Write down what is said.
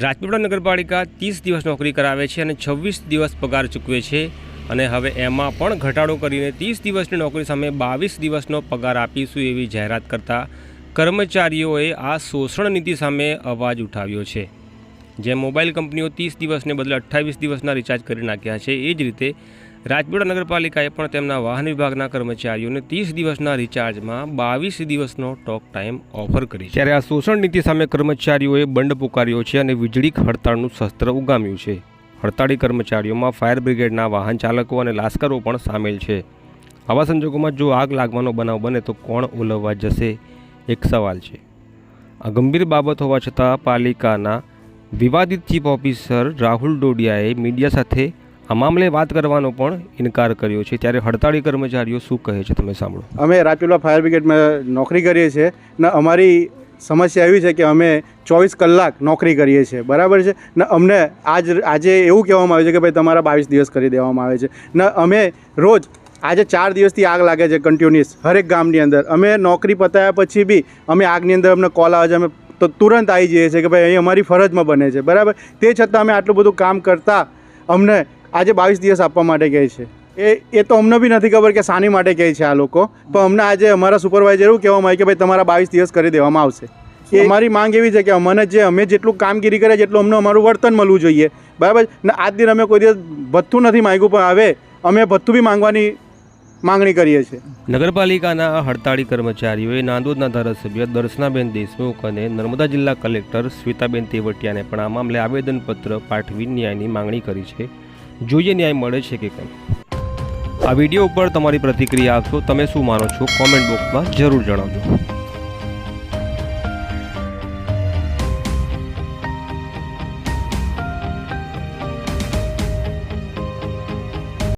રાજપીપળા નગરપાલિકા 30 દિવસ નોકરી કરાવે છે અને 26 દિવસ પગાર ચૂકવે છે અને હવે એમાં પણ ઘટાડો કરીને 30 દિવસની નોકરી સામે 22 દિવસનો પગાર આપીશું એવી જાહેરાત કરતા કર્મચારીઓએ આ શોષણ નીતિ સામે અવાજ ઉઠાવ્યો છે। જે મોબાઈલ કંપનીઓ 30 દિવસને બદલે 28 દિવસના રિચાર્જ કરી નાખ્યા છે, એ જ રીતે રાજપીપળા નગરપાલિકાએ પણ તેમના વાહન વિભાગના કર્મચારીઓને 30 દિવસના રિચાર્જમાં 22 દિવસનો ટોક ટાઈમ ઓફર કરી છે। ત્યારે આ શોષણ નીતિ સામે કર્મચારીઓએ બંધ પુકાર્યો છે અને વીજળી હડતાળનું શસ્ત્ર ઉગામ્યું છે। હડતાળી કર્મચારીઓમાં ફાયર બ્રિગેડના વાહન ચાલકો અને લાશ્કરો પણ સામેલ છે। આવા સંજોગોમાં જો આગ લાગવાનો બનાવ બને તો કોણ ઓલવવા જશે, એક સવાલ છે। આ ગંભીર બાબત હોવા છતાં પાલિકાના વિવાદિત ચીફ ઓફિસર રાહુલ ડોડિયાએ મીડિયા સાથે આ મામલે વાત કરવાનો પણ ઇનકાર કર્યો છે। ત્યારે હડતાળી કર્મચારીઓ શું કહે છે, તમે સાંભળો। અમે રાજપીપળા ફાયર બ્રિગેડમાં નોકરી કરીએ છીએ ને અમારી સમસ્યા એવી છે કે અમે 24 કલાક નોકરી કરીએ છીએ, બરાબર છે ને। અમને આજે એવું કહેવામાં આવે છે કે ભાઈ તમારા 22 દિવસ કરી દેવામાં આવે છે ને અમે રોજ આજે 4 દિવસથી આગ લાગે છે કન્ટિન્યુઅસ હરેક ગામની અંદર। અમે નોકરી પતાવ્યા પછી બી અમે આગની અંદર અમને કોલ આવે છે, અમે તો તુરંત આવી જઈએ છીએ કે ભાઈ અહીં અમારી ફરજમાં બને છે, બરાબર। તે છતાં અમે આટલું બધું કામ કરતાં અમને આજે 22 દિવસ આપવા માટે કહે છે। એ તો અમને બી નથી ખબર કે શાની માટે કહે છે આ લોકો, પણ અમને આજે અમારા સુપરવાઇઝર એવું કહેવામાં આવે કે ભાઈ તમારા 22 દિવસ કરી દેવામાં આવશે। એ અમારી માંગ એવી છે કે અમે જેટલું કામગીરી કરે જેટલું અમને અમારું વર્તન મળવું જોઈએ, બરાબર ને। આજ દિન અમે કોઈ દિવસ ભથ્થું નથી માંગ્યું, પણ હવે અમે ભથ્થું બી માંગવાની માંગણી કરીએ છીએ। નગરપાલિકાના હડતાળી કર્મચારીઓએ નાંદોદના ધારાસભ્ય દર્શનાબેન દેશમુખ અને નર્મદા જિલ્લા કલેક્ટર શ્વેતાબેન તેવટિયાને પણ આ મામલે આવેદનપત્ર પાઠવી ન્યાયની માંગણી કરી છે। જોઈએ ન્યાય મળે છે કે કેમ। આ વિડીયો ઉપર તમારી પ્રતિક્રિયા આપશો, તમે શું માનો છો, કોમેન્ટ બોક્સમાં જરૂર જણાવજો।